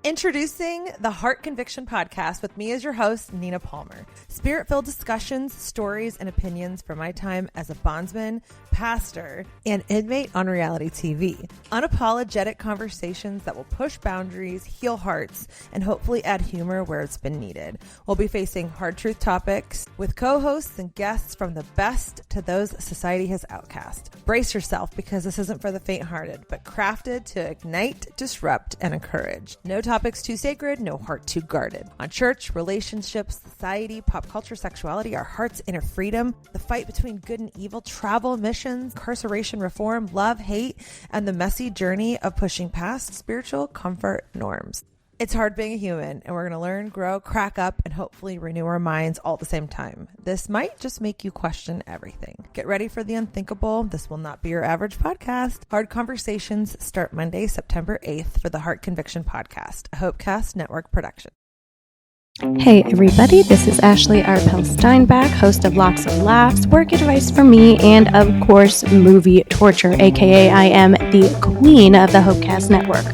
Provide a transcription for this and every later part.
Introducing the Heart Conviction Podcast with me as your host, Nina Palmer. Spirit-filled discussions, stories, and opinions from my time as a bondsman, pastor, and inmate on reality TV. Unapologetic conversations that will push boundaries, heal hearts, and hopefully add humor where it's been needed. We'll be facing hard truth topics with co-hosts and guests from the best to those society has outcast. Brace yourself because this isn't for the faint-hearted, but crafted to ignite, disrupt, and encourage. No topics too sacred, no heart too guarded. On church, relationships, society, pop culture, sexuality, our heart's inner freedom, the fight between good and evil, travel, missions, incarceration reform, love, hate, and the messy journey of pushing past spiritual comfort norms. It's hard being a human, and we're going to learn, grow, crack up, and hopefully renew our minds all at the same time. This might just make you question everything. Get ready for the unthinkable. This will not be your average podcast. Hard Conversations start Monday, September 8th for the Heart Conviction Podcast, a Hopecast Network production. Hey everybody, this is Ashley Arpel Steinbach, host of Lots of Laughs, Work Advice from Me, and of course, Movie Torture, aka I am the queen of the Hopecast Network,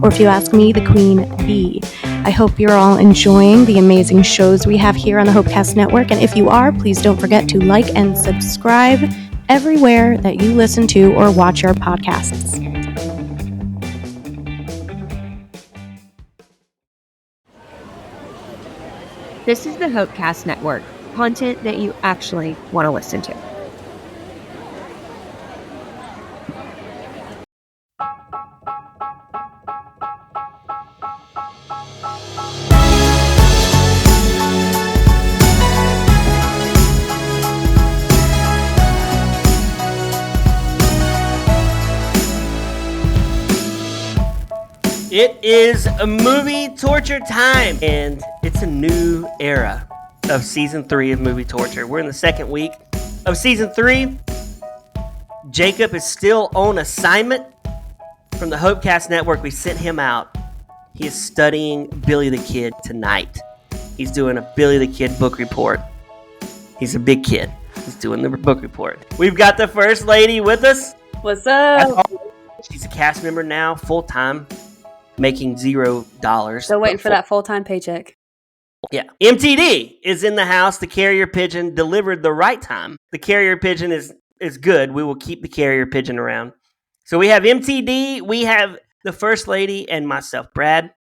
or if you ask me, the Queen Bee. I hope you're all enjoying the amazing shows we have here on the Hopecast Network, and if you are, please don't forget to like and subscribe everywhere that you listen to or watch our podcasts. This is the Hopecast Network, content that you actually want to listen to. It is a movie torture time, and it's a new era of season 3 of Movie Torture. We're in the second week of season 3. Jacob is still on assignment from the Hopecast Network. We sent him out. He is studying Billy the Kid tonight. He's doing a Billy the Kid book report. He's a big kid. He's doing the book report. We've got the first lady with us. What's up? She's a cast member now, full-time. Making $0. Still waiting for that full-time paycheck. Yeah. MTD is in the house. The carrier pigeon delivered the right time. The carrier pigeon is good. We will keep the carrier pigeon around. So we have MTD, we have the First Lady, and myself, Brad.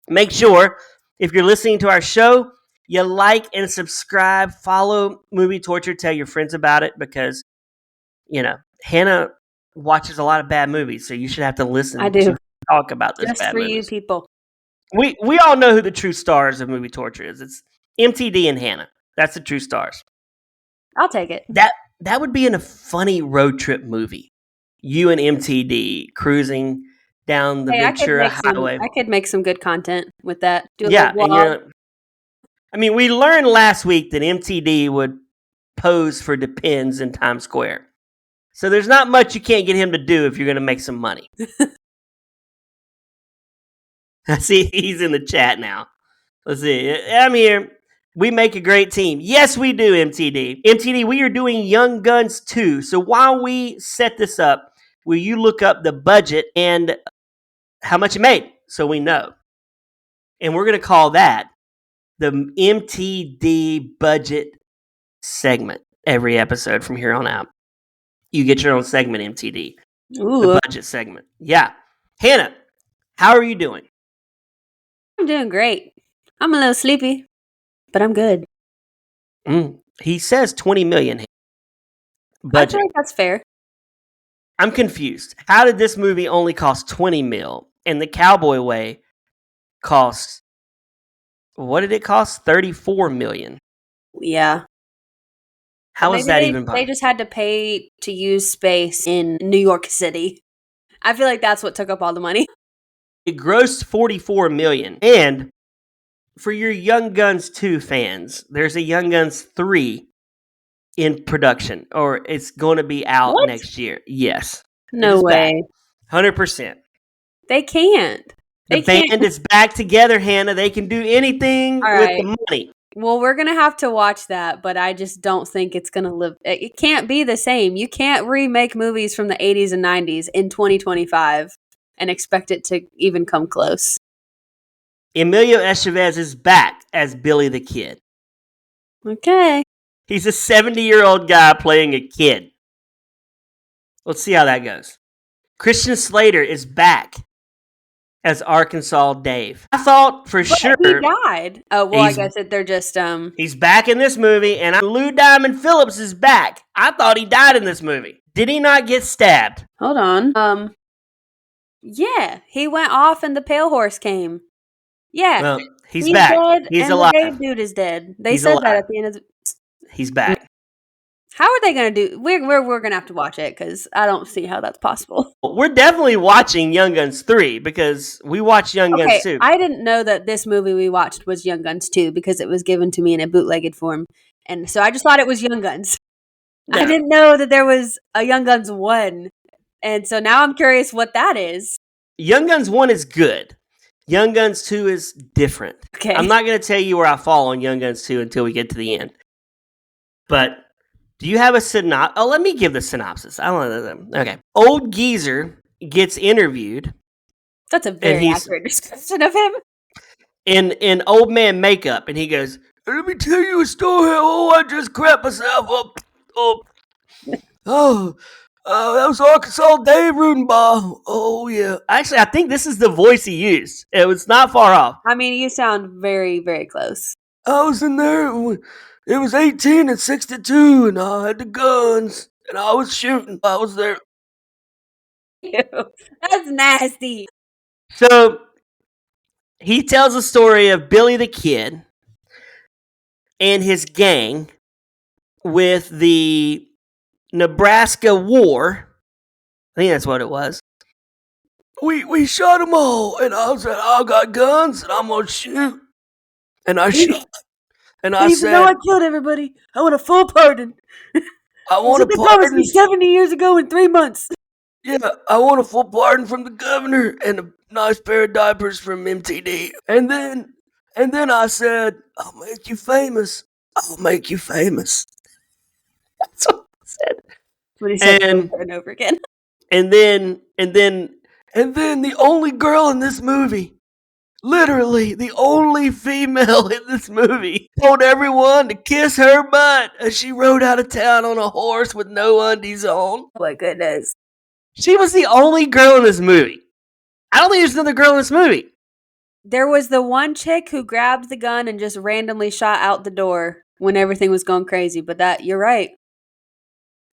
Make sure, if you're listening to our show, you like and subscribe. Follow Movie Torture. Tell your friends about it because, you know, Hannah watches a lot of bad movies, so you should have to listen. I do. Talk about those just bad for movies. you people. We all know who the true stars of Movie Torture is. It's MTD and Hannah. That's the true stars. I'll take it. That would be in a funny road trip movie. You and MTD cruising down the Ventura Highway. I could make some good content with that. I mean, we learned last week that MTD would pose for Depends in Times Square. So there's not much you can't get him to do if you're going to make some money. I see he's in the chat now. Let's see. I'm here. We make a great team. Yes, we do, MTD. MTD, we are doing Young Guns 2. So while we set this up, will you look up the budget and how much it made so we know? And we're going to call that the MTD budget segment every episode from here on out. You get your own segment, MTD. Ooh. The budget segment. Yeah. Hannah, how are you doing? I'm doing great. I'm a little sleepy, but I'm good. He says $20 million budget. I feel like that's fair. I'm confused. How did this movie only cost $20 million and the Cowboy Way cost, what did it cost? $34 million. Yeah. How is that even possible? They just had to pay to use space in New York City. I feel like that's what took up all the money. It grossed $44 million. And for your Young Guns 2 fans, there's a Young Guns 3 in production, or it's going to be out next year. Yes. No way. 100%. They can't. The band is back together, Hannah. They can do anything with the money. Well, we're going to have to watch that, but I just don't think it's going to live. It can't be the same. You can't remake movies from the 80s and 90s in 2025 and expect it to even come close. Emilio Estevez is back as Billy the Kid. Okay. He's a 70-year-old guy playing a kid. Let's see how that goes. Christian Slater is back as Arkansas Dave. I thought for sure he died. Oh, well, I guess they're just he's back in this movie, and Lou Diamond Phillips is back. I thought he died in this movie. Did he not get stabbed? Hold on. Yeah, he went off and the pale horse came. Yeah. Well, he's back. Dead, He's and alive. The Dave dude is dead. They He's said alive. that at the end of the... He's back. How are they going to do... We're going to have to watch it because I don't see how that's possible. We're definitely watching Young Guns 3 because we watched Young Guns 2. I didn't know that this movie we watched was Young Guns 2 because it was given to me in a bootlegged form. And so I just thought it was Young Guns. No. I didn't know that there was a Young Guns 1. And so now I'm curious what that is. Young Guns 1 is good. Young Guns 2 is different. Okay. I'm not going to tell you where I fall on Young Guns 2 until we get to the end. But do you have a synopsis? Oh, let me give the synopsis. I don't know. Okay. Old Geezer gets interviewed. That's a very accurate description of him. In old man makeup. And he goes, let me tell you a story. Oh, I just crapped myself up. That was Arkansas Dave Rudenbaugh. Oh, yeah. Actually, I think this is the voice he used. It was not far off. I mean, you sound very, very close. I was in there. It was 18 and 62, and I had the guns, and I was shooting. I was there. Ew, that's nasty. So, he tells a story of Billy the Kid and his gang with the Nebraska War. I think that's what it was. We shot them all, and I said, I got guns, and I'm going to shoot. And I shot. And I said, even though I killed everybody, I want a full pardon. I want a They promised me pardon. 70 years ago in 3 months. Yeah, I want a full pardon from the governor and a nice pair of diapers from MTD. And then I said, I'll make you famous. I'll make you famous. That's what I said. What he said And- over and over again. And then the only girl in this movie, literally the only female in this movie, told everyone to kiss her butt as she rode out of town on a horse with no undies on. Oh my goodness. She was the only girl in this movie. I don't think there's another girl in this movie. There was the one chick who grabbed the gun and just randomly shot out the door when everything was going crazy. But you're right.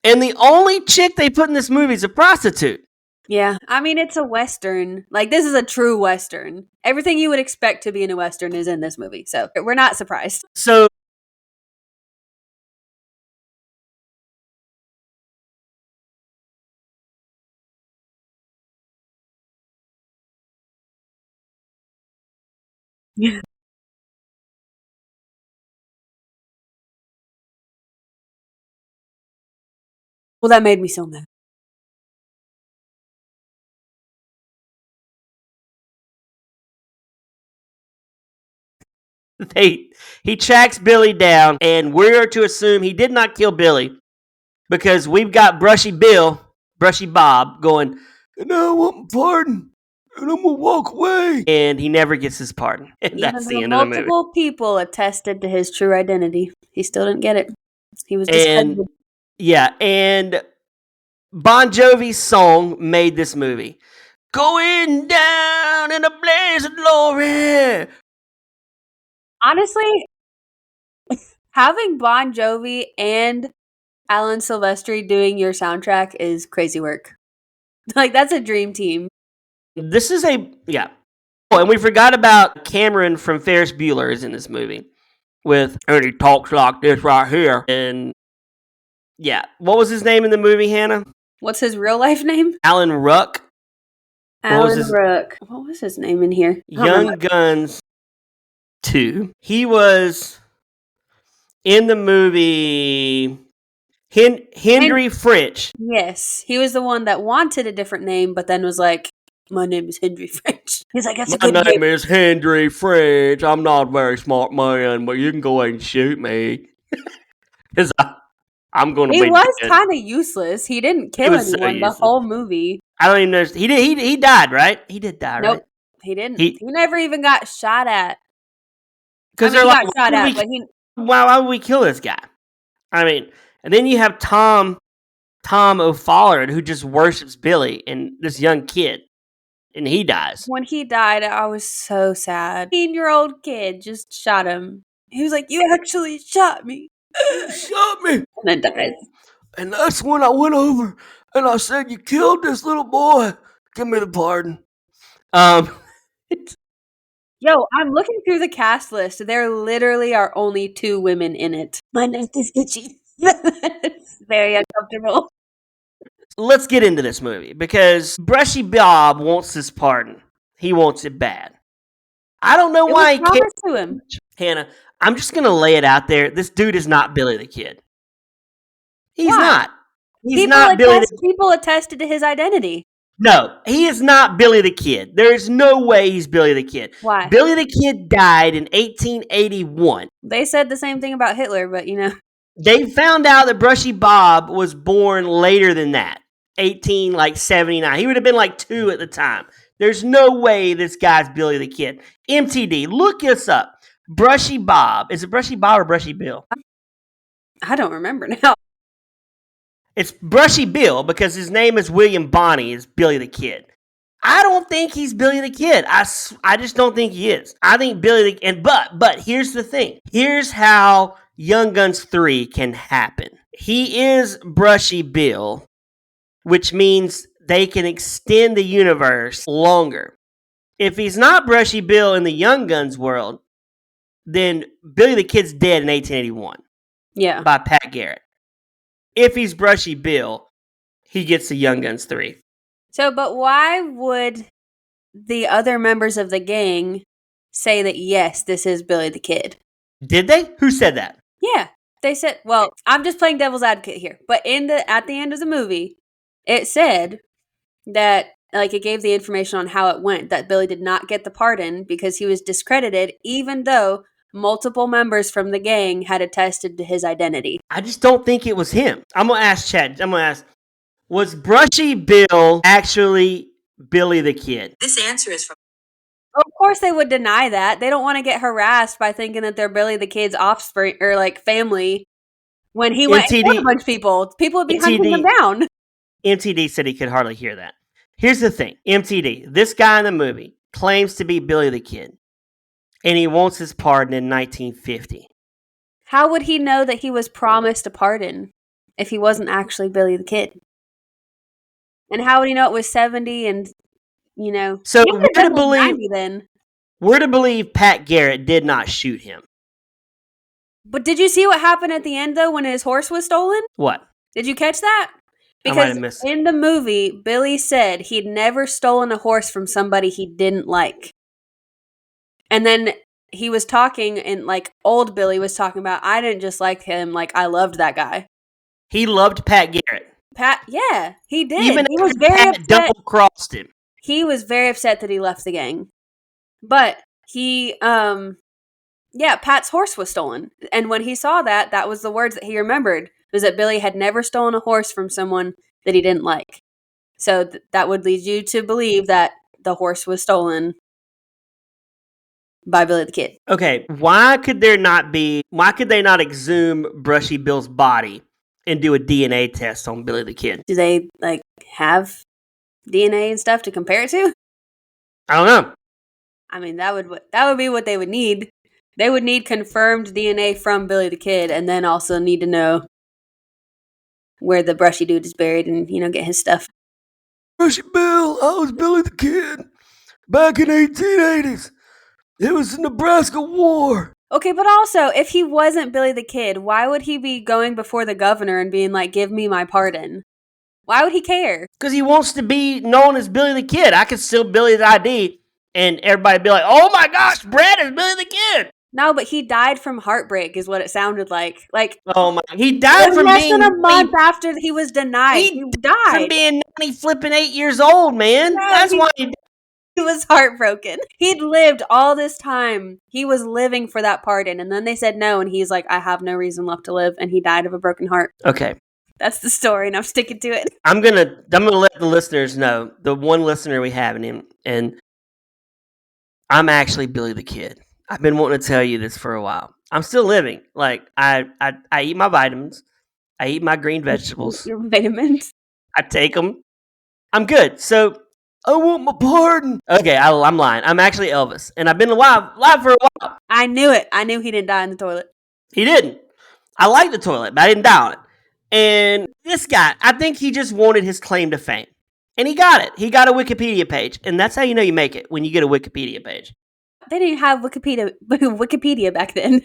And the only chick they put in this movie is a prostitute. Yeah. I mean, it's a Western. Like, this is a true Western. Everything you would expect to be in a Western is in this movie. So we're not surprised. So Well, that made me so mad. he tracks Billy down, and we're to assume he did not kill Billy because we've got Brushy Bob going, and I want my pardon, and I'm gonna walk away. And he never gets his pardon. And that's the Even end though of the movie. multiple people attested to his true identity, he still didn't get it. He was And discredited. yeah, and Bon Jovi's song made this movie. Going down in a blaze of glory. Honestly, having Bon Jovi and Alan Silvestri doing your soundtrack is crazy work. Like, that's a dream team. This is yeah. Oh, and we forgot about Cameron from Ferris Bueller is in this movie. And he talks like this right here. And yeah, what was his name in the movie, Hannah? What's his real life name? Alan Ruck. Alan Rook. What was his name in here? Young Guns 2. He was in the movie Henry French. Yes. He was the one that wanted a different name, but then was like, my name is Henry French. He's like, that's a My good name name. is Henry French. I'm not a very smart man, but you can go ahead and shoot me. Because I'm going to He be was dead. kind of useless. He didn't kill was so anyone the useless. whole movie. I don't even know. He died, right? He did die, Nope. right? He didn't. He never even got shot at. Because they're like, why would we kill this guy? I mean, and then you have Tom O'Fallon, who just worships Billy and this young kid, and he dies. When he died, I was so sad. 18-year-old kid just shot him. He was like, "You actually shot me." You shot me. And then dies. And that's when I went over and I said, "You killed this little boy. Give me the pardon." Yo, I'm looking through the cast list. There literally are only 2 women in it. My neck is itchy. It's very uncomfortable. Let's get into this movie because Brushy Bob wants his pardon. He wants it bad. I don't know why he cares to him. Hannah, I'm just going to lay it out there. This dude is not Billy the Kid. He's not. He's not Billy the Kid. People attested to his identity. No, he is not Billy the Kid. There's no way he's Billy the Kid. Why? Billy the Kid died in 1881. They said the same thing about Hitler, but They found out that Brushy Bob was born later than that. 79. He would have been like 2 at the time. There's no way this guy's Billy the Kid. MTD, look this up. Brushy Bob. Is it Brushy Bob or Brushy Bill? I don't remember now. It's Brushy Bill because his name is William Bonney, is Billy the Kid. I don't think he's Billy the Kid. I just don't think he is. I think Billy the Kid. But here's the thing. Here's how Young Guns 3 can happen. He is Brushy Bill, which means they can extend the universe longer. If he's not Brushy Bill in the Young Guns world, then Billy the Kid's dead in 1881. Yeah. By Pat Garrett. If he's Brushy Bill, he gets the Young Guns 3. So, but why would the other members of the gang say that, yes, this is Billy the Kid? Did they? Who said that? Yeah. They said, well, I'm just playing devil's advocate here. But at the end of the movie, it said that, it gave the information on how it went, that Billy did not get the pardon because he was discredited, even though multiple members from the gang had attested to his identity. I just don't think it was him. I'm going to ask Chad. Was Brushy Bill actually Billy the Kid? This answer is from... Of course they would deny that. They don't want to get harassed by thinking that they're Billy the Kid's offspring or family. When he went and killed a bunch of people would be hunting him down. MTD said he could hardly hear that. Here's the thing. MTD, this guy in the movie claims to be Billy the Kid. And he wants his pardon in 1950. How would he know that he was promised a pardon if he wasn't actually Billy the Kid? And how would he know it was 70 and, So we're to believe Pat Garrett did not shoot him. But did you see what happened at the end, though, when his horse was stolen? What? Did you catch that? Because in the movie, Billy said he'd never stolen a horse from somebody he didn't like. And then he was talking, and old Billy was talking about, I didn't just like him, I loved that guy. He loved Pat Garrett. Yeah, he did. Even he was very Pat upset. double-crossed him. He was very upset that he left the gang. But he, Pat's horse was stolen. And when he saw that, that was the words that he remembered, was that Billy had never stolen a horse from someone that he didn't like. So that would lead you to believe that the horse was stolen by Billy the Kid. Okay, why could they not exhume Brushy Bill's body and do a DNA test on Billy the Kid? Do they have DNA and stuff to compare it to? I don't know. I mean, that would be what they would need. They would need confirmed DNA from Billy the Kid, and then also need to know where the Brushy dude is buried and, get his stuff. Brushy Bill, I was Billy the Kid back in 1880s. It was the Nebraska War. Okay, but also, if he wasn't Billy the Kid, why would he be going before the governor and being like, give me my pardon? Why would he care? Because he wants to be known as Billy the Kid. I could steal Billy's ID, and everybody be like, oh my gosh, Brad is Billy the Kid. No, but he died from heartbreak is what it sounded like. He died from less than a month after he was denied. He died. From being 8 years old, man. Yeah, That's why he died. He was heartbroken. He'd lived all this time. He was living for that pardon. And then they said no. And he's like, I have no reason left to live. And he died of a broken heart. Okay. That's the story. And I'm sticking to it. I'm gonna let the listeners know, the one listener we have in him. And I'm actually Billy the Kid. I've been wanting to tell you this for a while. I'm still living. Like, I eat my vitamins. I eat my green vegetables. Your vitamins. I take them. I'm good. So, I want my pardon. Okay, I'm lying. I'm actually Elvis. And I've been alive for a while. I knew it. I knew he didn't die in the toilet. He didn't. I like the toilet, but I didn't die on it. And this guy, I think he just wanted his claim to fame. And he got it. He got a Wikipedia page. And that's how you know you make it, when you get a Wikipedia page. They didn't have Wikipedia back then.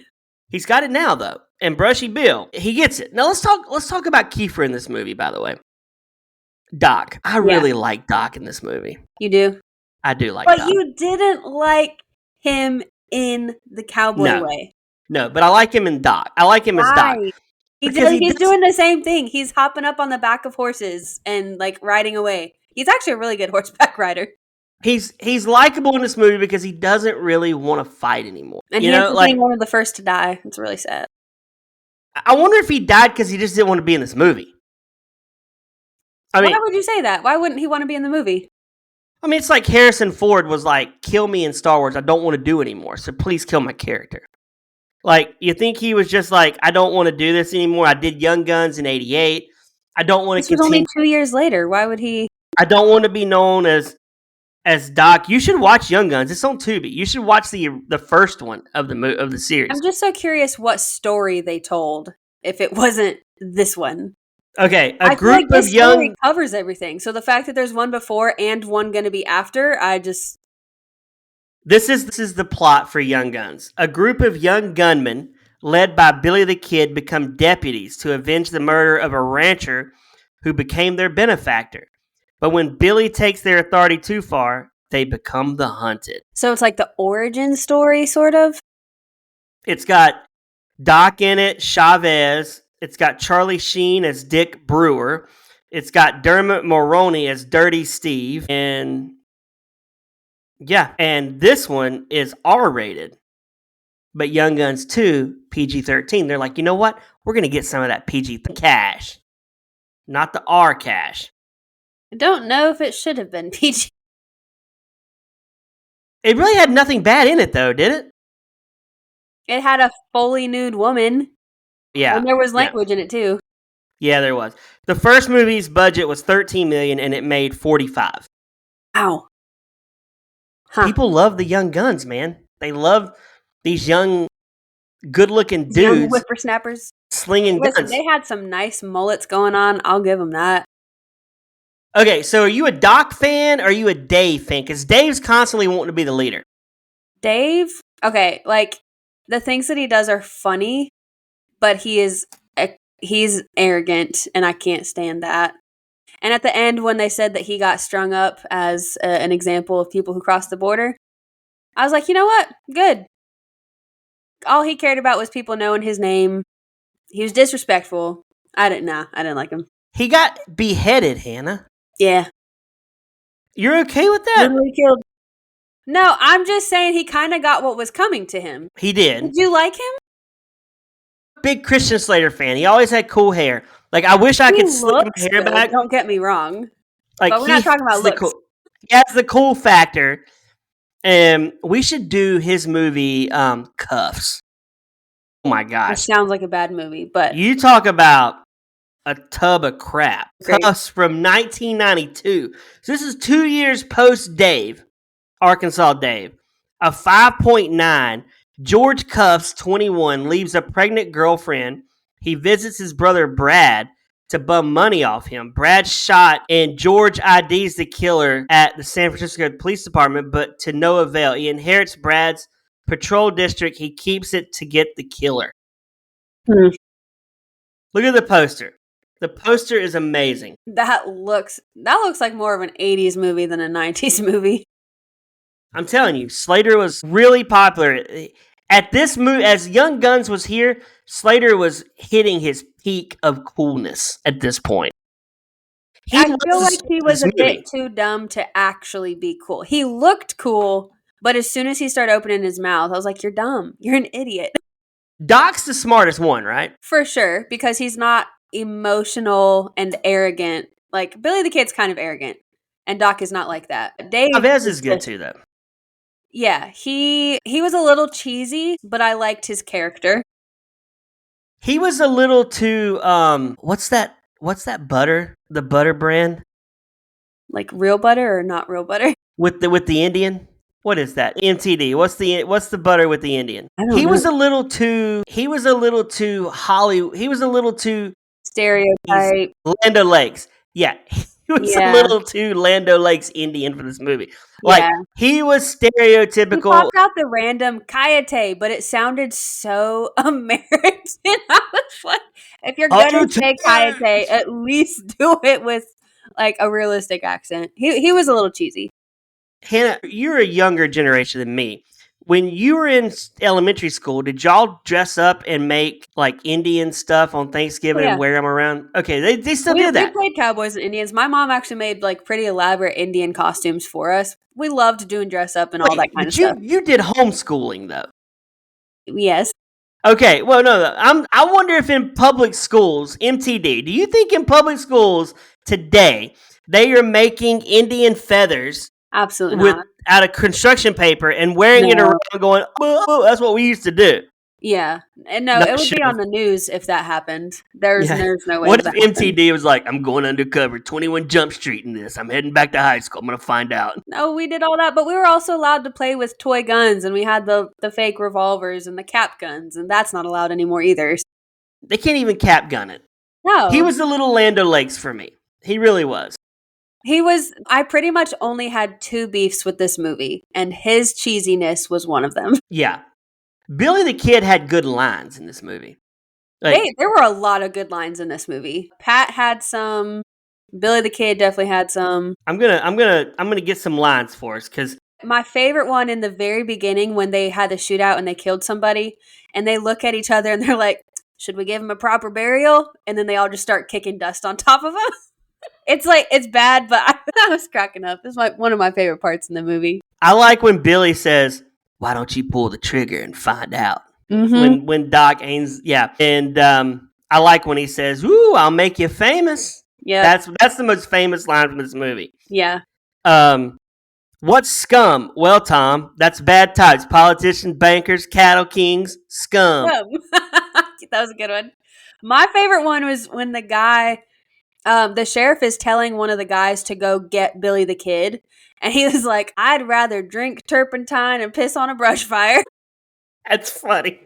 He's got it now, though. And Brushy Bill, he gets it. Now let's talk about Kiefer in this movie, by the way. Doc. I really like Doc in this movie. You do? I do like Doc. Doc. But you didn't like him in the Cowboy Way. No, but I like him in Doc. I like him as Doc. He's doing the same thing. He's hopping up on the back of horses and like riding away. He's actually a really good horseback rider. He's likable in this movie because he doesn't really want to fight anymore. And he ends up being one of the first to die. It's really sad. I wonder if he died because he just didn't want to be in this movie. I mean, why would you say that? Why wouldn't he want to be in the movie? I mean, it's like Harrison Ford was like, kill me in Star Wars. I don't want to do anymore. So please kill my character. Like, you think he was just like, I don't want to do this anymore. I did Young Guns in 88. I don't want to continue. This was only 2 years later. Why would he? I don't want to be known as Doc. You should watch Young Guns. It's on Tubi. You should watch the first one of the series. I'm just so curious what story they told if it wasn't this one. Okay, I feel like this story covers everything. So the fact that there's one before and one going to be after, This is the plot for Young Guns. A group of young gunmen, led by Billy the Kid, become deputies to avenge the murder of a rancher who became their benefactor. But when Billy takes their authority too far, they become the hunted. So it's like the origin story, sort of? It's got Doc in it, Chavez. It's got Charlie Sheen as Dick Brewer. It's got Dermot Mulroney as Dirty Steve. And this one is R-rated. But Young Guns 2, PG-13. They're like, you know what? We're going to get some of that PG cash. Not the R cash. I don't know if it should have been PG. It really had nothing bad in it, though, did it? It had a fully nude woman. Yeah. And there was language in it, too. Yeah, there was. The first movie's budget was $13 million, and it made $45. Ow. Huh. People love the Young Guns, man. They love these young, good-looking dudes. Young whippersnappers. Slinging guns. They had some nice mullets going on. I'll give them that. Okay, so are you a Doc fan or are you a Dave fan? Because Dave's constantly wanting to be the leader. Dave? Okay, like, the things that he does are funny, but he's arrogant, and I can't stand that. And at the end, when they said that he got strung up as an example of people who cross the border, I was like, you know what? Good. All he cared about was people knowing his name. He was disrespectful. I didn't like him. He got beheaded, Hannah. Yeah. You're okay with that? Literally killed. No, I'm just saying he kind of got what was coming to him. He did. Did you like him? Big Christian Slater fan. He always had cool hair. Like, I wish I could slick my hair back. Don't get me wrong. Like, but we're not talking about looks. He has the cool factor. And we should do his movie, Cuffs. Oh my gosh. It sounds like a bad movie, but... You talk about a tub of crap. Great. Cuffs from 1992. So this is 2 years post Dave. Arkansas Dave. A 5.9. George Cuffs, 21, leaves a pregnant girlfriend. He visits his brother Brad to bum money off him. Brad's shot, and George IDs the killer at the San Francisco Police Department, but to no avail. He inherits Brad's patrol district. He keeps it to get the killer. Look at the poster. The poster is amazing. That looks like more of an 80s movie than a 90s movie. I'm telling you, Slater was really popular. At this movie, as Young Guns was here, Slater was hitting his peak of coolness at this point. I feel like he was a bit too dumb to actually be cool. He looked cool, but as soon as he started opening his mouth, I was like, you're dumb. You're an idiot. Doc's the smartest one, right? For sure, because he's not emotional and arrogant. Like, Billy the Kid's kind of arrogant, and Doc is not like that. Dave Chavez is good too, though. Yeah, he was a little cheesy, but I liked his character. He was a little too what's that butter? The butter brand? Like real butter or not real butter? With the Indian? What is that? MTD. What's the butter with the Indian? I don't know. He was a little too Hollywood. He was a little too Stereotype. Lando Lakes. Yeah. He was a Yeah. little too Lando Lakes Indian for this movie. Like, Yeah. he was He stereotypical. popped out the random Kayate, but it sounded so American. I was like, if you're gonna say Kayate, at least do it with like a realistic accent. He was a little cheesy. Hannah, you're a younger generation than me. When you were in elementary school, did y'all dress up and make like Indian stuff on Thanksgiving and wear them around? Okay, they still did that. We played Cowboys and Indians. My mom actually made like pretty elaborate Indian costumes for us. We loved doing dress up and all that kind of stuff. You did homeschooling though. Yes. Okay, well, no, I wonder if in public schools, MTD, do you think in public schools today they are making Indian feathers Absolutely not. out of construction paper and wearing it around going, oh, that's what we used to do? Yeah. And no, it would be on the news if that happened. There's no way. What if MTD was like, I'm going undercover, 21 Jump Street in this. I'm heading back to high school. I'm going to find out. No, we did all that, but we were also allowed to play with toy guns, and we had the fake revolvers and the cap guns, and that's not allowed anymore either. They can't even cap gun it. No. He was a little Lando Lakes for me. He really was. I pretty much only had 2 beefs with this movie, and his cheesiness was one of them. Yeah. Billy the Kid had good lines in this movie. Like, there were a lot of good lines in this movie. Pat had some. Billy the Kid definitely had some. I'm gonna get some lines for us because my favorite one in the very beginning when they had the shootout and they killed somebody, and they look at each other and they're like, "Should we give him a proper burial?" And then they all just start kicking dust on top of him. It's bad, but I was cracking up. It's one of my favorite parts in the movie. I like when Billy says, "Why don't you pull the trigger and find out?" Mm-hmm. When Doc Ains, yeah, and I like when he says, "Ooh, I'll make you famous." Yeah, that's the most famous line from this movie. Yeah. What's scum? Well, Tom, that's bad types: politicians, bankers, cattle kings, scum. That was a good one. My favorite one was when the guy, the sheriff is telling one of the guys to go get Billy the Kid. And he was like, "I'd rather drink turpentine and piss on a brush fire." That's funny.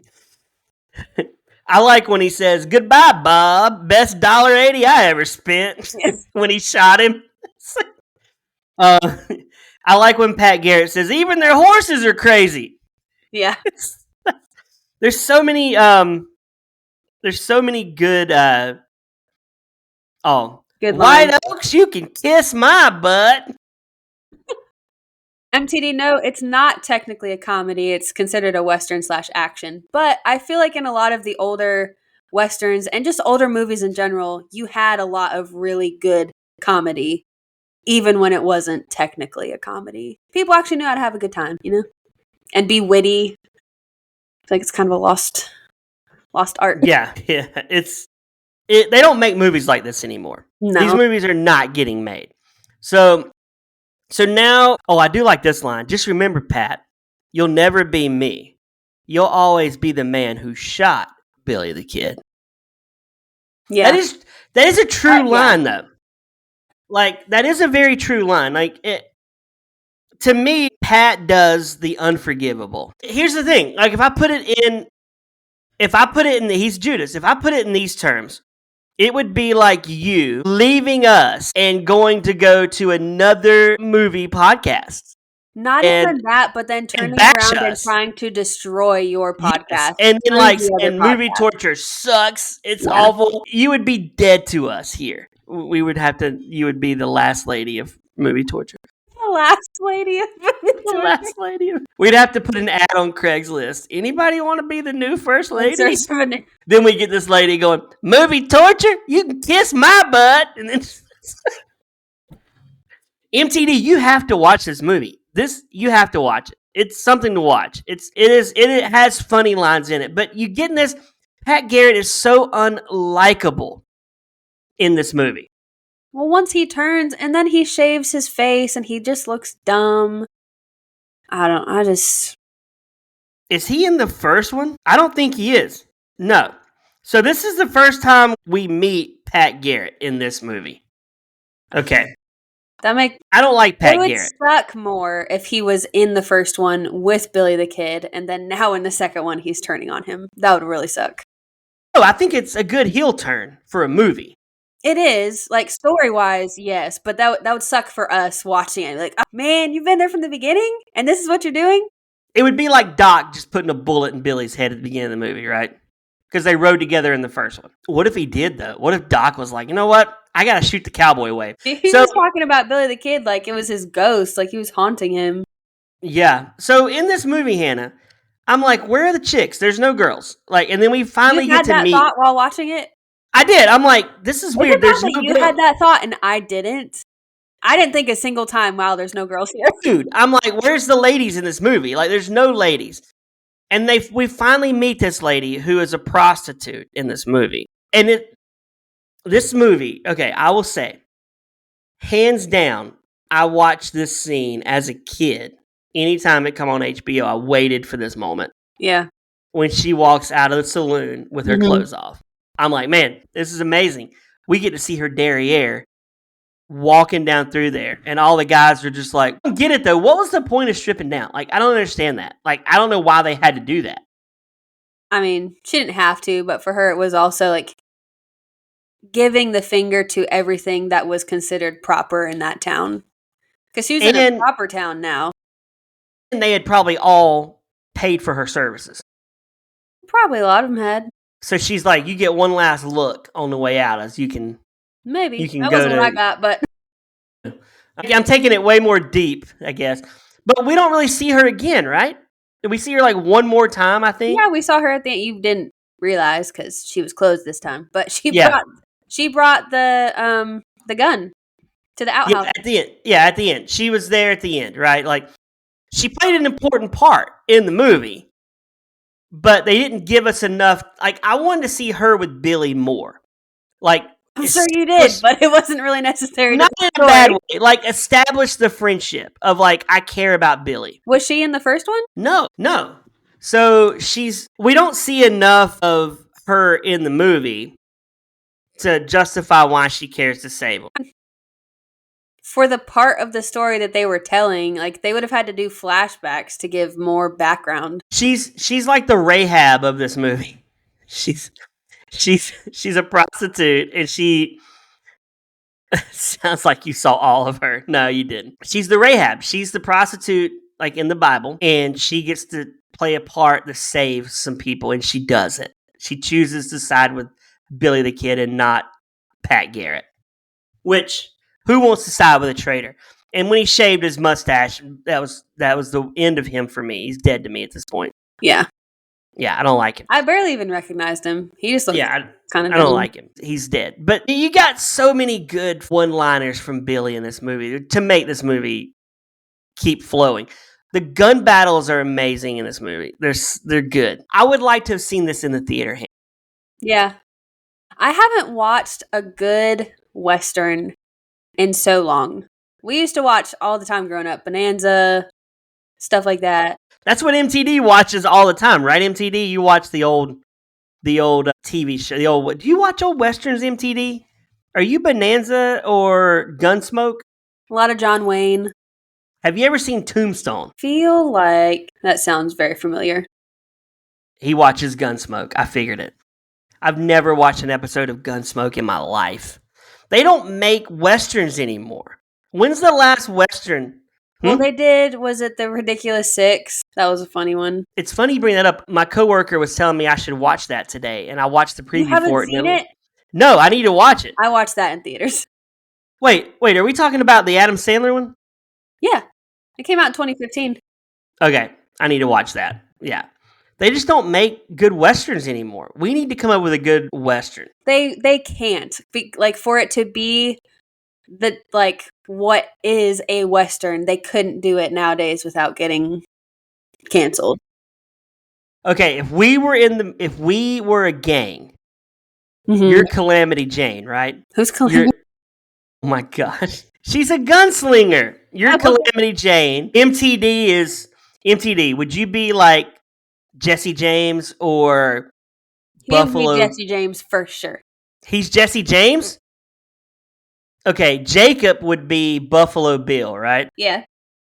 I like when he says, "Goodbye, Bob. Best $1.80 I ever spent." Yes. When he shot him. I like when Pat Garrett says, "Even their horses are crazy." Yeah. There's so many good good White lines. Oaks, you can kiss my butt. MTD, no, it's not technically a comedy. It's considered a Western / action. But I feel like in a lot of the older Westerns and just older movies in general, you had a lot of really good comedy, even when it wasn't technically a comedy. People actually knew how to have a good time, and be witty. I feel like it's kind of a lost art. Yeah. They don't make movies like this anymore. No. These movies are not getting made. So now, I do like this line. Just remember, Pat, you'll never be me. You'll always be the man who shot Billy the Kid. Yeah. That is a true line, though. Like, that is a very true line. Like, to me, Pat does the unforgivable. Here's the thing. Like, if I put it in he's Judas. If I put it in these terms, it would be like you leaving us and going to go to another movie podcast. Not even that, but then turning around and trying to destroy your podcast. Yes. And then movie torture sucks. It's awful. You would be dead to us here. You would be the last lady of movie torture. The last lady of movie torture. The last lady of... We'd have to put an ad on Craigslist. Anybody want to be the new first lady? Then we get this lady going, "Movie torture? You can kiss my butt." And then MTD, you have to watch this movie. You have to watch it. It's something to watch. It has funny lines in it, but you getting this, Pat Garrett is so unlikable in this movie. Well, once he turns and then he shaves his face and he just looks dumb. Is he in the first one? I don't think he is. No. So this is the first time we meet Pat Garrett in this movie. Okay. I don't like Pat Garrett. It would suck more if he was in the first one with Billy the Kid, and then now in the second one he's turning on him. That would really suck. Oh, I think it's a good heel turn for a movie. It is, like, story-wise, yes, but that would suck for us watching it. Like, oh, man, you've been there from the beginning, and this is what you're doing? It would be like Doc just putting a bullet in Billy's head at the beginning of the movie, right? Because they rode together in the first one. What if he did, though? What if Doc was like, you know what? I gotta shoot the Cowboy Way. He was talking about Billy the Kid like it was his ghost, like he was haunting him. Yeah. So in this movie, Hannah, I'm like, where are the chicks? There's no girls. Like, and then we finally get to meet. You had that thought while watching it? I did. I'm like, this is weird. There's no girls. You had that thought and I didn't. I didn't think a single time, wow, there's no girls here. Dude, I'm like, where's the ladies in this movie? Like, there's no ladies. And we finally meet this lady who is a prostitute in this movie. And this movie, okay, I will say, hands down, I watched this scene as a kid. Anytime it come on HBO, I waited for this moment. Yeah. When she walks out of the saloon with her clothes off. I'm like, man, this is amazing. We get to see her derriere walking down through there. And all the guys are just like, I don't get it though. What was the point of stripping down? Like, I don't understand that. Like, I don't know why they had to do that. I mean, she didn't have to, but for her, it was also like giving the finger to everything that was considered proper in that town. Because she was in a proper town now. And they had probably all paid for her services. Probably a lot of them had. So she's like, you get one last look on the way out as you can. Maybe. You can that go wasn't what I got, but. I'm taking it way more deep, I guess. But we don't really see her again, right? Did we see her like one more time, I think? Yeah, we saw her at the end. You didn't realize because she was closed this time. But she brought the gun to the outhouse. At the end. She was there at the end, right? Like, she played an important part in the movie. But they didn't give us enough. Like, I wanted to see her with Billy more. Like, I'm sure you did, but it wasn't really necessary. Not in a bad way. Like, establish the friendship of, like, I care about Billy. Was she in the first one? No. So we don't see enough of her in the movie to justify why she cares to save him. For the part of the story that they were telling, like, they would have had to do flashbacks to give more background. She's like the Rahab of this movie. She's a prostitute, and she sounds like you saw all of her. No, you didn't. She's the Rahab. She's the prostitute, like in the Bible, and she gets to play a part to save some people, and she does it. She chooses to side with Billy the Kid and not Pat Garrett. Which, who wants to side with a traitor? And when he shaved his mustache, that was the end of him for me. He's dead to me at this point. Yeah. Yeah, I don't like him. I barely even recognized him. He just looked kind of. I don't like him. He's dead. But you got so many good one-liners from Billy in this movie to make this movie keep flowing. The gun battles are amazing in this movie. They're good. I would like to have seen this in the theater. Yeah, I haven't watched a good Western in so long. We used to watch all the time growing up, Bonanza, stuff like that. That's what MTD watches all the time, right? MTD, you watch the old TV show. Do you watch old Westerns, MTD? Are you Bonanza or Gunsmoke? A lot of John Wayne. Have you ever seen Tombstone? Feel like that sounds very familiar. He watches Gunsmoke. I figured it. I've never watched an episode of Gunsmoke in my life. They don't make Westerns anymore. When's the last Western? Well, they did. Was it The Ridiculous Six? That was a funny one. It's funny you bring that up. My coworker was telling me I should watch that today, and I watched the preview for it. You haven't seen it? No, I need to watch it. I watched that in theaters. Wait, are we talking about the Adam Sandler one? Yeah. It came out in 2015. Okay, I need to watch that. Yeah. They just don't make good Westerns anymore. We need to come up with a good Western. They can't. For it to be what is a Western, they couldn't do it nowadays without getting canceled. Okay, if we were a gang, you're Calamity Jane, right? Who's Calamity? Oh my gosh. She's a gunslinger. You're Calamity Jane. MTD is MTD, would you be like Jesse James or He would be Buffalo? Jesse James for sure. He's Jesse James? Okay, Jacob would be Buffalo Bill, right? Yeah.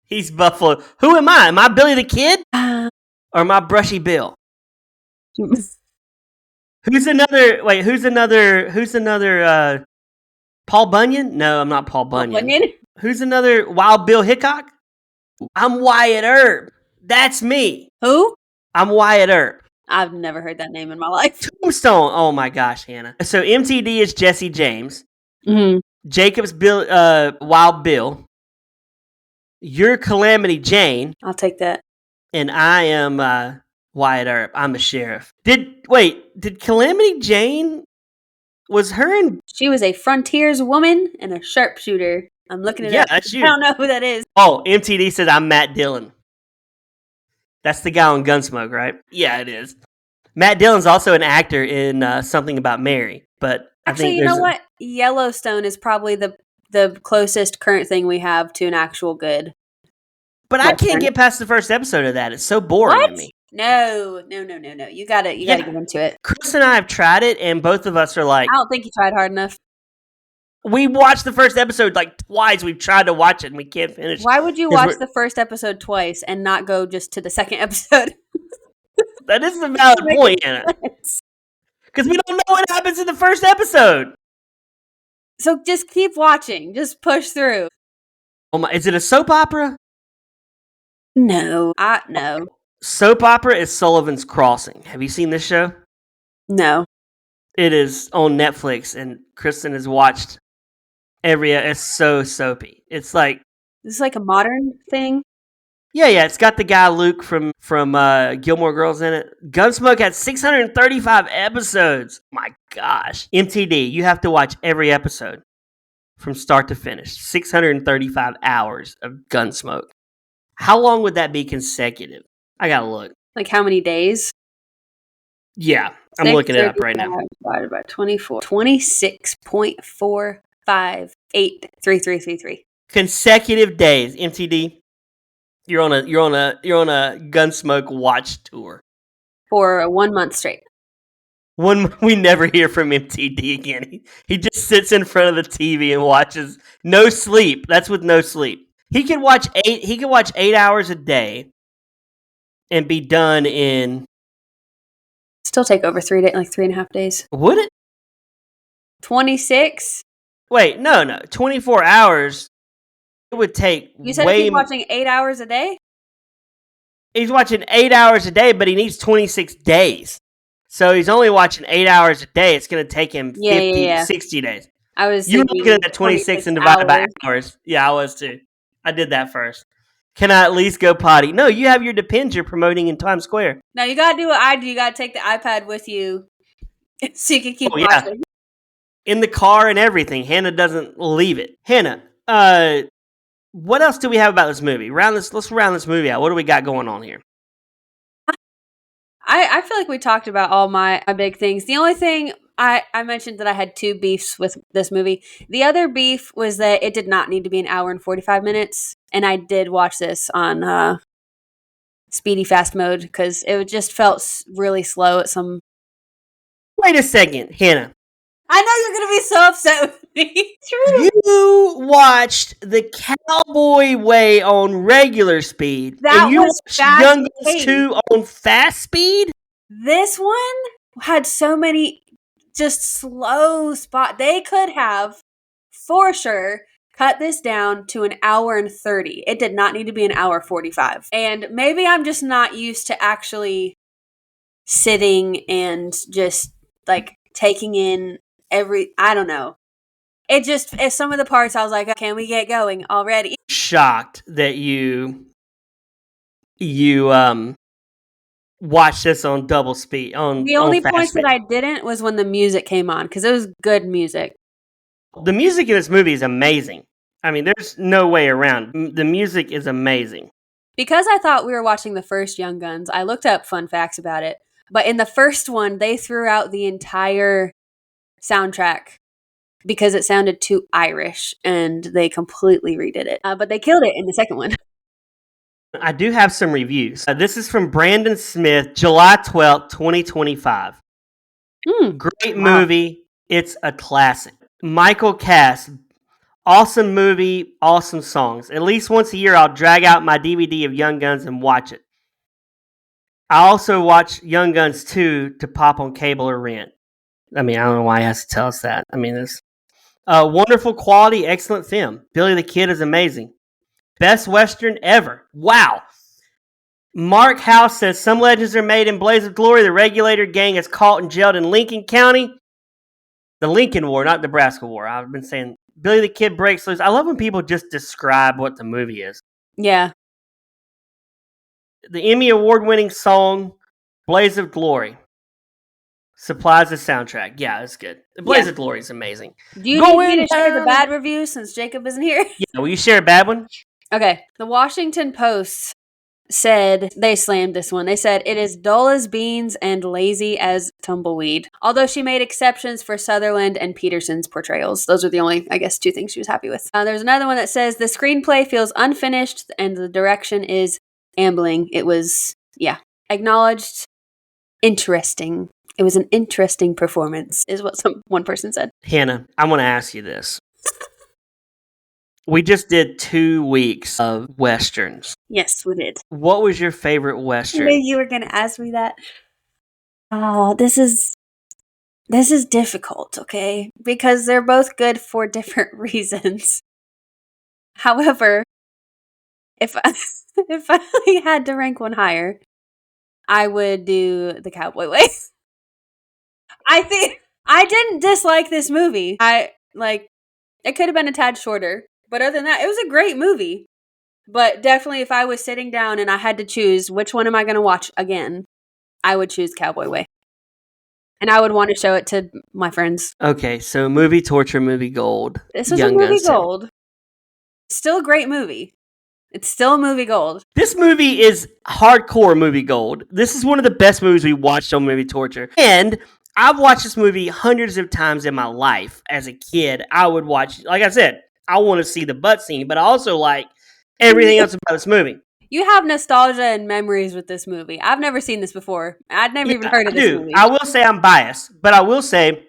He's Buffalo. Who am I? Am I Billy the Kid? Or am I Brushy Bill? Who's another Paul Bunyan? No, I'm not Paul Bunyan. Who's another Wild Bill Hickok? I'm Wyatt Earp. That's me. Who? I'm Wyatt Earp. I've never heard that name in my life. Tombstone. Oh my gosh, Hannah. So MTD is Jesse James. Mm-hmm. Jacob's Wild Bill. You're Calamity Jane. I'll take that. And I am Wyatt Earp. I'm the sheriff. Did Calamity Jane, was her in... She was a frontiers woman and a sharpshooter. I'm looking it up. That's you. I don't know who that is. Oh, MTD says I'm Matt Dillon. That's the guy on Gunsmoke, right? Yeah, it is. Matt Dillon's also an actor in Something About Mary. But actually, you know what? Yellowstone is probably the closest current thing we have to an actual good. But I can't get past the first episode of that. It's so boring to me. No. You gotta get into it. Chris and I have tried it, and both of us are like, I don't think you tried hard enough. We watched the first episode like twice. We've tried to watch it, and we can't finish. Why would you watch the first episode twice and not go just to the second episode? That is a valid point, Anna. Because we don't know what happens in the first episode. So just keep watching. Just push through. Oh my! Is it a soap opera? No. No. Soap opera is Sullivan's Crossing. Have you seen this show? No. It is on Netflix, and Kristen has watched every. It's so soapy. It's like this is like a modern thing. Yeah. It's got the guy Luke from Gilmore Girls in it. Gunsmoke had 635 episodes. My gosh, MTD, you have to watch every episode from start to finish. 635 hours of Gunsmoke. How long would that be consecutive? I gotta look. Like how many days? Yeah, I'm looking it up right now. Divided by 24. 26.4583333. Consecutive days. MTD. You're on a Gunsmoke watch tour for 1 month straight. We never hear from MTD again. He just sits in front of the TV and watches. No sleep. That's with no sleep. He could watch 8 hours a day and be done in. Still take over 3 days, like 3.5 days. Would it? 26. Wait, no. 24 hours. It would take. You said he's watching 8 hours a day? He's watching 8 hours a day, but he needs 26 days. So he's only watching 8 hours a day. It's going to take him 60 days. You were looking at that 26 and divided by hours. Yeah, I was too. I did that first. Can I at least go potty? No, you have your Depends you're promoting in Times Square. No, you got to do what I do. You got to take the iPad with you so you can keep watching. Yeah. In the car and everything. Hannah doesn't leave it. Hannah, what else do we have about this movie? Let's round this movie out. What do we got going on here? I feel like we talked about all my big things. The only thing I mentioned that I had 2 beefs with this movie. The other beef was that it did not need to be an hour and 45 minutes. And I did watch this on speedy fast mode because it just felt really slow at some. Wait a second, Hannah. I know you're going to be so upset with me. True. You watched the Cowboy Way on regular speed. And you watched Young Guns 2 on fast speed? This one had so many just slow spots. They could have, for sure, cut this down to an hour and 30. It did not need to be an hour 45. And maybe I'm just not used to actually sitting and just like taking in I don't know. It just, at some of the parts I was like, can we get going already? Shocked that you watched this on double speed. The only point that I didn't was when the music came on, because it was good music. The music in this movie is amazing. I mean, there's no way around. The music is amazing. Because I thought we were watching the first Young Guns, I looked up fun facts about it. But in the first one, they threw out the entire soundtrack because it sounded too Irish, and they completely redid it. But they killed it in the second one. I do have some reviews. This is from Brandon Smith, July 12th, 2025. Great movie. It's a classic. Michael Cass, awesome movie, awesome songs. At least once a year, I'll drag out my DVD of Young Guns and watch it. I also watch Young Guns 2 to pop on cable or rent. I mean, I don't know why he has to tell us that. I mean, it's wonderful quality, excellent film. Billy the Kid is amazing. Best Western ever. Wow. Mark House says, some legends are made in Blaze of Glory. The Regulator Gang is caught and jailed in Lincoln County. The Lincoln War, not Nebraska War. I've been saying Billy the Kid breaks loose. I love when people just describe what the movie is. Yeah. The Emmy Award-winning song, Blaze of Glory, supplies the soundtrack. Yeah, it's good. The Blaze of Glory is amazing. Do you need me to share the bad review since Jacob isn't here? Yeah, will you share a bad one? Okay. The Washington Post said, they slammed this one. They said, it is dull as beans and lazy as tumbleweed. Although she made exceptions for Sutherland and Peterson's portrayals. Those are the only, I guess, two things she was happy with. There's another one that says, the screenplay feels unfinished and the direction is ambling. It was, acknowledged, interesting. It was an interesting performance, is what one person said. Hannah, I want to ask you this. We just did 2 weeks of Westerns. Yes, we did. What was your favorite Western? I knew you were going to ask me that. Oh, this is difficult, okay? Because they're both good for different reasons. However, if I had to rank one higher, I would do The Cowboy Way. I think I didn't dislike this movie. It could have been a tad shorter, but other than that, it was a great movie. But definitely, if I was sitting down and I had to choose which one am I going to watch again, I would choose Cowboy Way. And I would want to show it to my friends. Okay, so movie torture, movie gold. This was a movie gold. Still a great movie. It's still a movie gold. This movie is hardcore movie gold. This is one of the best movies we watched on Movie Torture. And I've watched this movie hundreds of times in my life. As a kid, I would watch, like I said, I want to see the butt scene, but I also like everything else about this movie. You have nostalgia and memories with this movie. I've never seen this before. I'd never even heard of this movie. I will say I'm biased, but I will say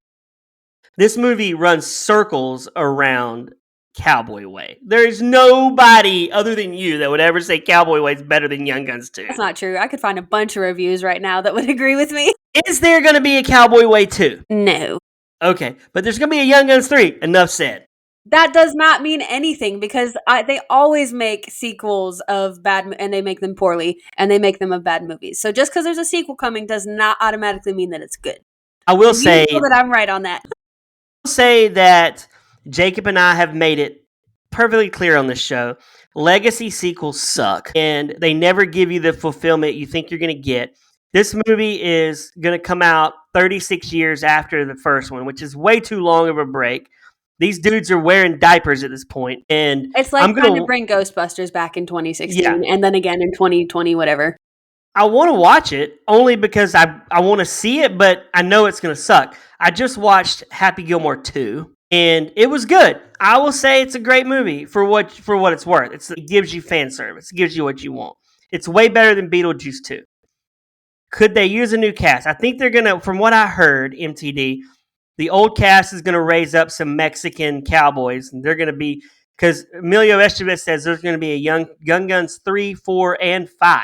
this movie runs circles around Cowboy Way. There is nobody other than you that would ever say Cowboy Way is better than Young Guns 2. That's not true. I could find a bunch of reviews right now that would agree with me. Is there going to be a Cowboy Way 2? No. Okay, but there's going to be a Young Guns 3. Enough said. That does not mean anything because they always make sequels of bad, and they make them poorly, and they make them of bad movies. So just because there's a sequel coming does not automatically mean that it's good. I will say that I'm right on that. I will say that Jacob and I have made it perfectly clear on this show. Legacy sequels suck, and they never give you the fulfillment you think you're going to get. This movie is going to come out 36 years after the first one, which is way too long of a break. These dudes are wearing diapers at this point, and it's like trying to bring Ghostbusters back in 2016, and then again in 2020, whatever. I want to watch it only because I want to see it, but I know it's going to suck. I just watched Happy Gilmore 2, and it was good. I will say it's a great movie for what it's worth. It gives you fan service. It gives you what you want. It's way better than Beetlejuice 2. Could they use a new cast? I think they're going to, from what I heard, MTD, the old cast is going to raise up some Mexican cowboys, and they're going to be, because Emilio Estevez says there's going to be a Young Guns 3, 4, and 5.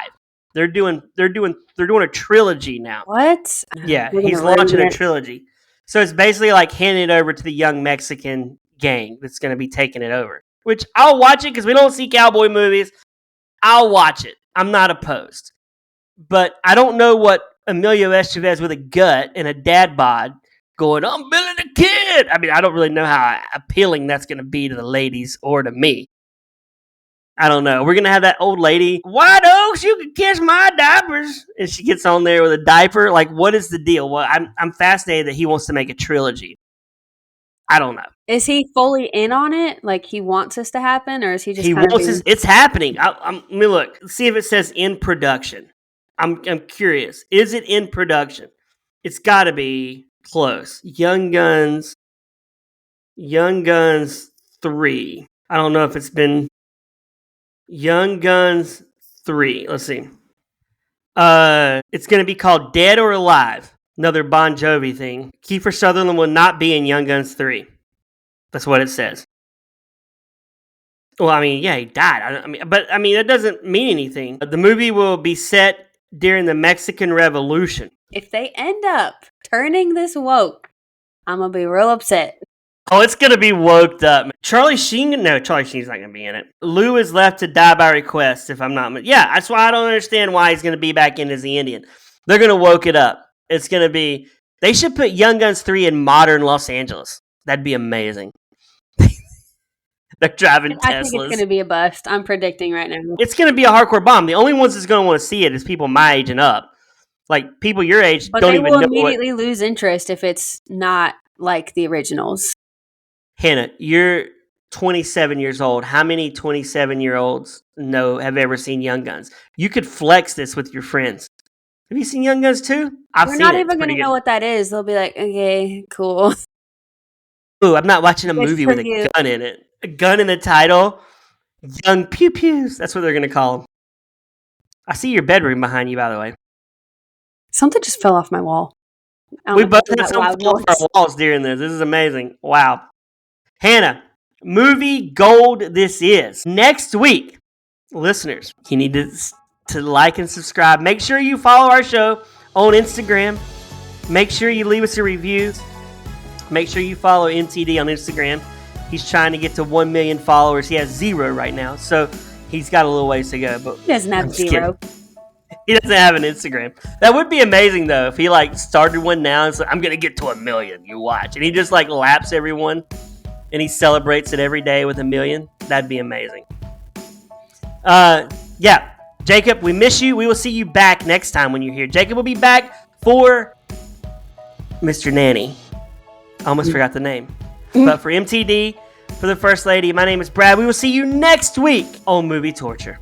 They're doing a trilogy now. What? Yeah, he's launching a trilogy. So it's basically like handing it over to the young Mexican gang that's going to be taking it over. Which I'll watch it because we don't see cowboy movies. I'll watch it. I'm not opposed. But I don't know what Emilio Estevez with a gut and a dad bod going, I'm Billy the Kid. I mean, I don't really know how appealing that's going to be to the ladies or to me. I don't know. We're going to have that old lady, White Oaks, you can kiss my diapers. And she gets on there with a diaper. Like, what is the deal? Well, I'm fascinated that he wants to make a trilogy. I don't know. Is he fully in on it? Like, he wants this to happen? Or is he just It's happening. Let me look. Let's see if it says in production. I'm curious. Is it in production? It's got to be close. Young Guns 3. I don't know if it's been Young Guns 3. Let's see. It's going to be called Dead or Alive. Another Bon Jovi thing. Kiefer Sutherland will not be in Young Guns 3. That's what it says. Well, I mean, yeah, he died. But that doesn't mean anything. The movie will be set during the Mexican Revolution. If they end up turning this woke, I'm going to be real upset. Oh, it's going to be woked up. Charlie Sheen's not going to be in it. Lou is left to die by request, if I'm not... Yeah, that's why I don't understand why he's going to be back in as the Indian. They're going to woke it up. It's going to be... They should put Young Guns 3 in modern Los Angeles. That'd be amazing. They're driving Teslas. I think it's going to be a bust. I'm predicting right now. It's going to be a hardcore bomb. The only ones that's going to want to see it is people my age and up. Like, people your age don't even know But they will immediately lose interest if it's not like the originals. Hannah, you're 27 years old. How many 27-year-olds have ever seen Young Guns? You could flex this with your friends. Have you seen Young Guns 2? We're not even going to know what that is. They'll be like, okay, cool. Ooh, I'm not watching a movie with a gun in it. A gun in the title. Young pew-pews. That's what they're going to call them. I see your bedroom behind you, by the way. Something just fell off my wall. We both had something fall off our walls during this. This is amazing. Wow. Hannah, movie gold this is. Next week, listeners, you need to like and subscribe. Make sure you follow our show on Instagram. Make sure you leave us a review. Make sure you follow MTD on Instagram. He's trying to get to 1 million followers. He has 0 right now, so he's got a little ways to go. But he doesn't have 0. He doesn't have an Instagram. That would be amazing, though, if he started one now and said, I'm going to get to 1 million. You watch. And he just laps everyone, and he celebrates it every day with 1 million. That'd be amazing. Yeah. Jacob, we miss you. We will see you back next time when you're here. Jacob will be back for Mr. Nanny. I almost forgot the name. But for MTD, for the First Lady, my name is Brad. We will see you next week on Movie Torture.